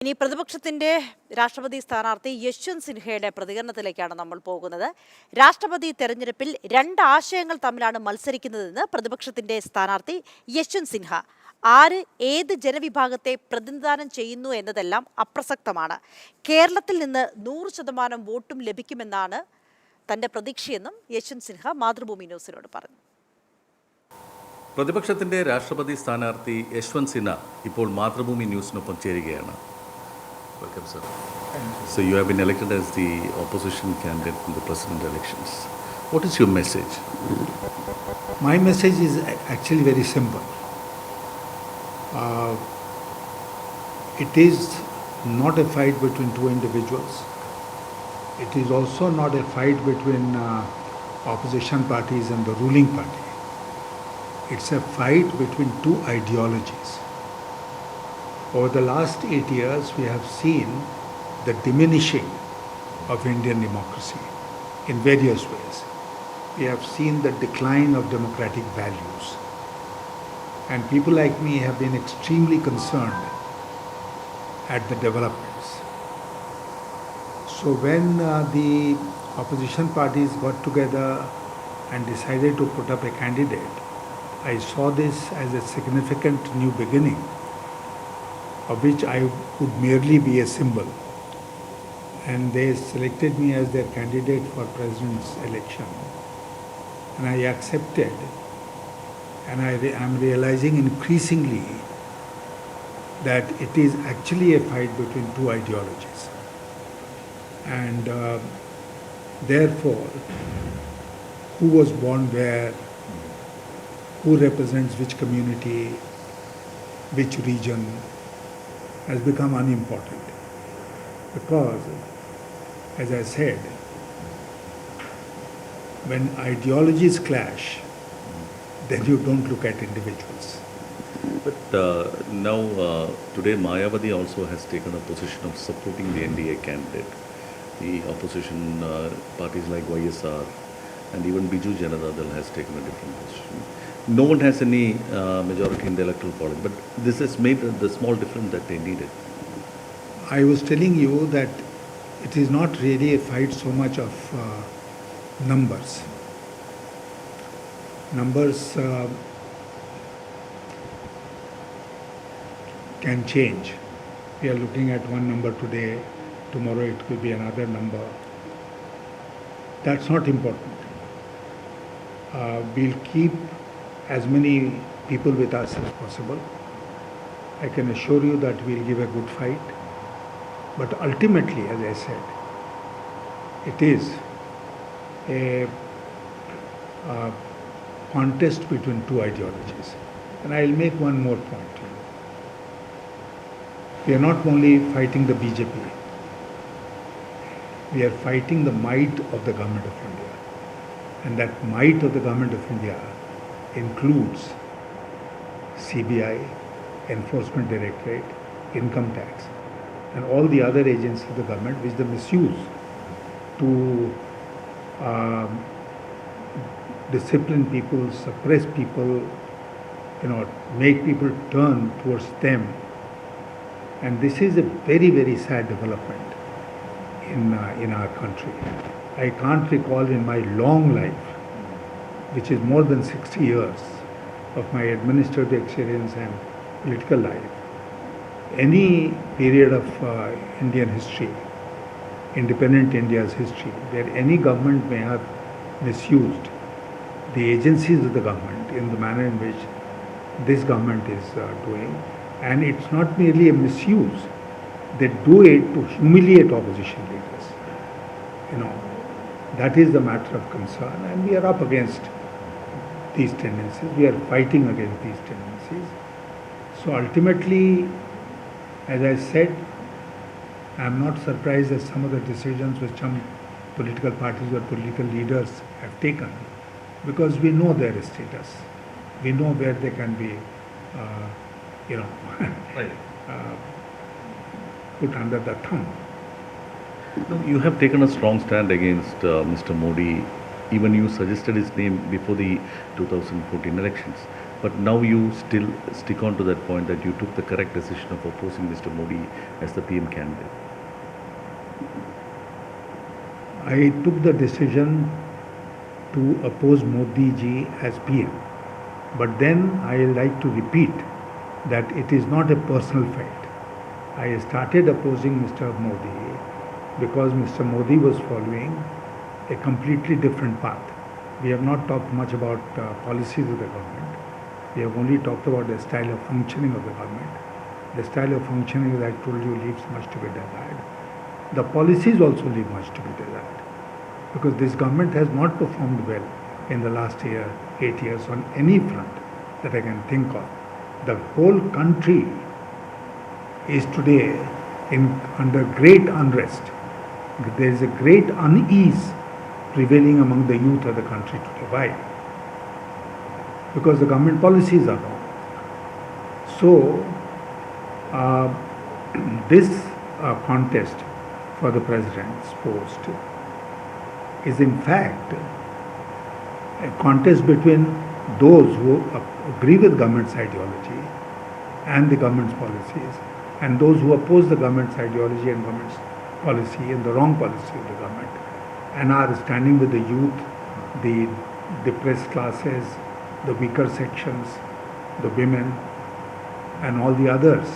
ഇനി പ്രതിപക്ഷത്തിന്റെ രാഷ്ട്രപതി സ്ഥാനാർത്ഥി യശ്വന്ത് സിൻഹയുടെ പ്രതികരണത്തിലേക്കാണ് നമ്മൾ പോകുന്നത്. രാഷ്ട്രപതി തെരഞ്ഞെടുപ്പിൽ രണ്ട് ആശയങ്ങൾ തമ്മിലാണ് മത്സരിക്കുന്നതെന്ന് പ്രതിപക്ഷത്തിന്റെ സ്ഥാനാർത്ഥി യശ്വന്ത് സിൻഹ. ആര് ഏത് ജനവിഭാഗത്തെ പ്രതിനിധാനം ചെയ്യുന്നു എന്നതെല്ലാം അപ്രസക്തമാണ്. കേരളത്തിൽ നിന്ന് 100% വോട്ടും ലഭിക്കുമെന്നാണ് തന്റെ പ്രതീക്ഷയെന്നും യശ്വന്ത് സിൻഹ മാതൃഭൂമി ന്യൂസിനോട് പറഞ്ഞു. പ്രതിപക്ഷത്തിന്റെ രാഷ്ട്രപതി സ്ഥാനാർത്ഥി യശ്വന്ത് സിൻഹ ഇപ്പോൾ മാതൃഭൂമി ന്യൂസിനൊപ്പം ചേരുകയാണ്. Welcome, sir. So you have been elected as the opposition candidate in the president elections. What is your message? My message is actually very simple. It is not a fight between two individuals. It is also not a fight between opposition parties and the ruling party. It's a fight between two ideologies. Over the last 8 years, we have seen the diminishing of Indian democracy in various ways. We have seen the decline of democratic values. And people like me have been extremely concerned at the developments. So when the opposition parties got together and decided to put up a candidate, I saw this as a significant new beginning, of which I would merely be a symbol. And they selected me as their candidate for president's election. And I accepted. And I'm realizing increasingly that it is actually a fight between two ideologies. And therefore, who was born where, who represents which community, which region, has become unimportant. Because, as I said, when ideologies clash, then you don't look at individuals. But now today Mayavadi also has taken a position of supporting the NDA candidate. The opposition parties like YSR and even Biju Janata Dal has taken a different position. No one has any majority in the electoral college, but this has made the small difference that they needed. I was telling you that it is not really a fight so much of numbers. Numbers can change. We are looking at one number today, tomorrow it could be another number. That's not important. We'll keep as many people with us as possible. I can assure you that we'll give a good fight. But ultimately, as I said, it is a contest between two ideologies. And I'll make one more point. We are not only fighting the BJP, we are fighting the might of the government of India. And that might of the government of India includes CBI, Enforcement Directorate, Income Tax, and all the other agencies of the government which they misuse to discipline people, suppress people, make people turn towards them. And this is a very, very sad development in our country. I can't recall in my long life, which is more than 60 years of my administrative experience and political life, any period of Indian history, independent India's history, where any government may have misused the agencies of the government in the manner in which this government is doing. And it's not merely a misuse, they do it to humiliate opposition leaders. That is the matter of concern, and we are up against these tendencies. We are fighting against these tendencies. So ultimately, as I said, I am not surprised at some of the decisions which some political parties or political leaders have taken, because we know their status. We know where they can be, put under the thumb. No, you have taken a strong stand against Mr. Modi. Even you suggested his name before the 2014 elections. But now you still stick on to that point that you took the correct decision of opposing Mr. Modi as the PM candidate. I took the decision to oppose Modi ji as PM. But then I like to repeat that it is not a personal fight. I started opposing Mr. Modi because Mr. Modi was following a completely different path. We have not talked much about policies of the government. We have only talked about the style of functioning of the government. The style of functioning, as I told you, leaves much to be desired. The policies also leave much to be desired. Because this government has not performed well in the last 8 years on any front that I can think of. The whole country is today under great unrest. There is a great unease prevailing among the youth of the country today. Why? Because the government policies are wrong. So, this contest for the president's post is in fact a contest between those who agree with government's ideology and the government's policies and those who oppose the government's ideology and government's policy and the wrong policy of the government and are standing with the youth, the depressed classes, the weaker sections, the women and all the others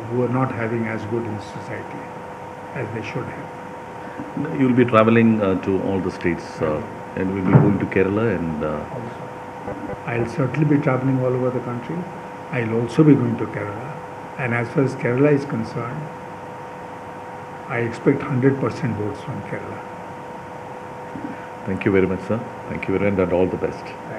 who are not having as good in society as they should have. You will be traveling to all the states and we will be going to Kerala and I'll certainly be traveling all over the country. I'll also be going to Kerala. And as far as Kerala is concerned, I expect 100% votes from Kerala. thank you very much, sir. Thank you very much and all the best.